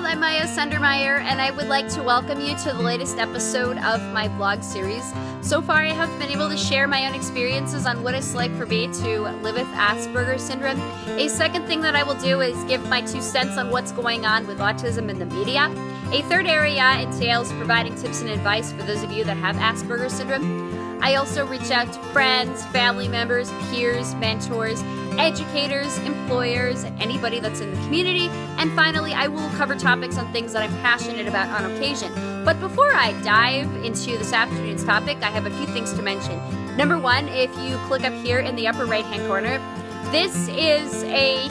I'm Maya Sundermeyer, and I would like to welcome you to the latest episode of my vlog series. So far, I have been able to share my own experiences on what it's like for me to live with Aspergers Syndrome. A second thing that I will do is give my 2 cents on what's going on with autism in the media. A third area entails providing tips and advice for those of you that have Aspergers Syndrome. I also reach out to friends, family members, peers, mentors, educators, employers, and anybody that's in the community. And finally, I will cover topics on things that I'm passionate about on occasion. But before I dive into this afternoon's topic, I have a few things to mention. Number one, if you click up here in the upper right-hand corner, this is a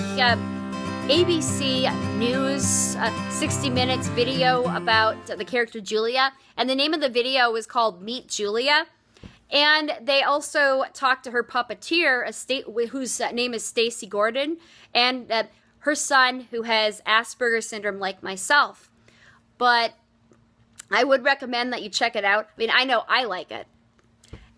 ABC News 60 Minutes video about the character Julia. And the name of the video is called Meet Julia. And they also talked to her puppeteer, whose name is Stacy Gordon, and her son, who has Asperger's Syndrome like myself. But I would recommend that you check it out. I mean, I know I like it.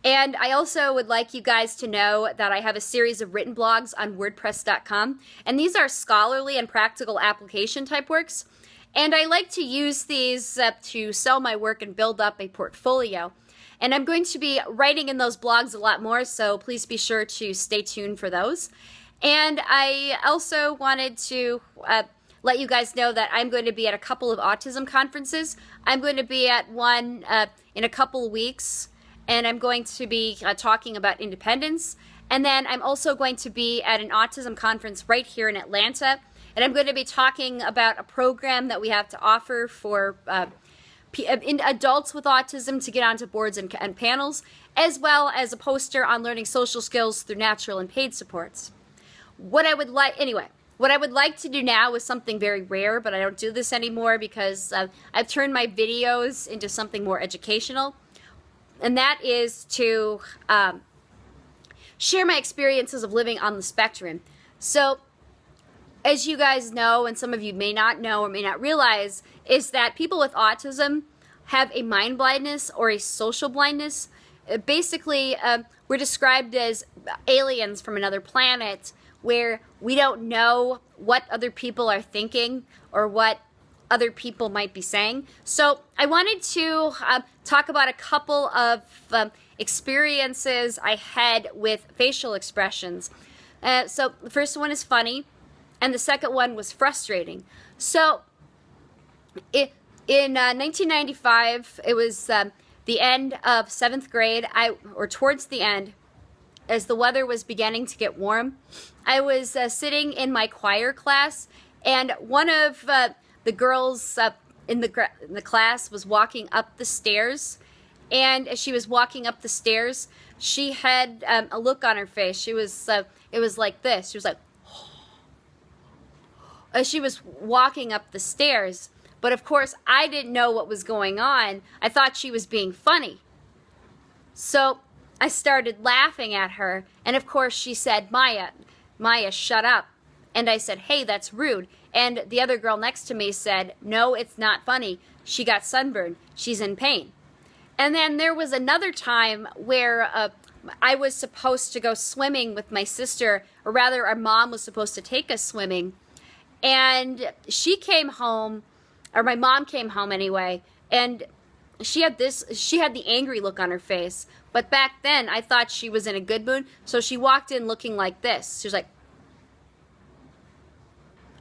And I also would like you guys to know that I have a series of written blogs on WordPress.com. And these are scholarly and practical application type works. And I like to use these to sell my work and build up a portfolio. And I'm going to be writing in those blogs a lot more, so please be sure to stay tuned for those. And I also wanted to let you guys know that I'm going to be at a couple of autism conferences. I'm going to be at one in a couple of weeks, and I'm going to be talking about independence. And then I'm also going to be at an autism conference right here in Atlanta, and I'm going to be talking about a program that we have to offer for adults with autism to get onto boards and panels, as well as a poster on learning social skills through natural and paid supports. What I would like to do now is something very rare, but I don't do this anymore because I've turned my videos into something more educational, and that is to share my experiences of living on the spectrum. So, as you guys know, and some of you may not know or may not realize, is that people with autism have a mind blindness or a social blindness. Basically, we're described as aliens from another planet where we don't know what other people are thinking or what other people might be saying. So I wanted to talk about a couple of experiences I had with facial expressions. So the first one is funny, and the second one was frustrating. So in 1995, it was the end of 7th grade, or towards the end, as the weather was beginning to get warm. I was sitting in my choir class, and one of the girls in the class was walking up the stairs. And as she was walking up the stairs, she had a look on her face. It was like this. She was like, as she was walking up the stairs. But of course, I didn't know what was going on. I thought she was being funny. So I started laughing at her. And of course, she said, Maya, shut up. And I said, hey, that's rude. And the other girl next to me said, no, it's not funny. She got sunburned. She's in pain. And then there was another time where I was supposed to go swimming with my sister, or rather our mom was supposed to take us swimming. And she came home, or my mom came home anyway, and she had the angry look on her face. But back then, I thought she was in a good mood, so she walked in looking like this. She was like,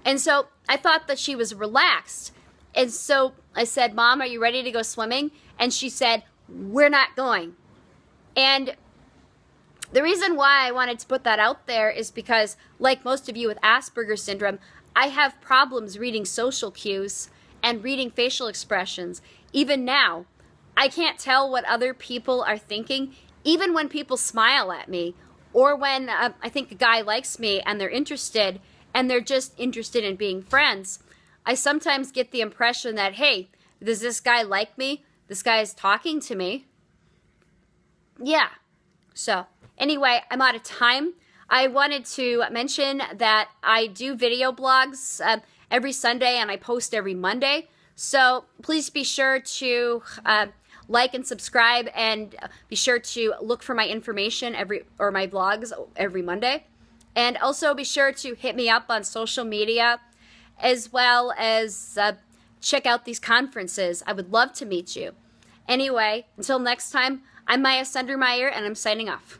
and so I thought that she was relaxed. And so I said, Mom, are you ready to go swimming? And she said, we're not going. And the reason why I wanted to put that out there is because, like most of you with Asperger's Syndrome, I have problems reading social cues and reading facial expressions. Even now, I can't tell what other people are thinking, even when people smile at me, or when I think a guy likes me and they're interested, and they're just interested in being friends. I sometimes get the impression that, hey, does this guy like me? This guy is talking to me. Yeah. So anyway, I'm out of time. I wanted to mention that I do video blogs every Sunday, and I post every Monday. So please be sure to like and subscribe, and be sure to look for my information or my blogs every Monday. And also be sure to hit me up on social media, as well as check out these conferences. I would love to meet you. Anyway, until next time, I'm Maya Sundermeyer, and I'm signing off.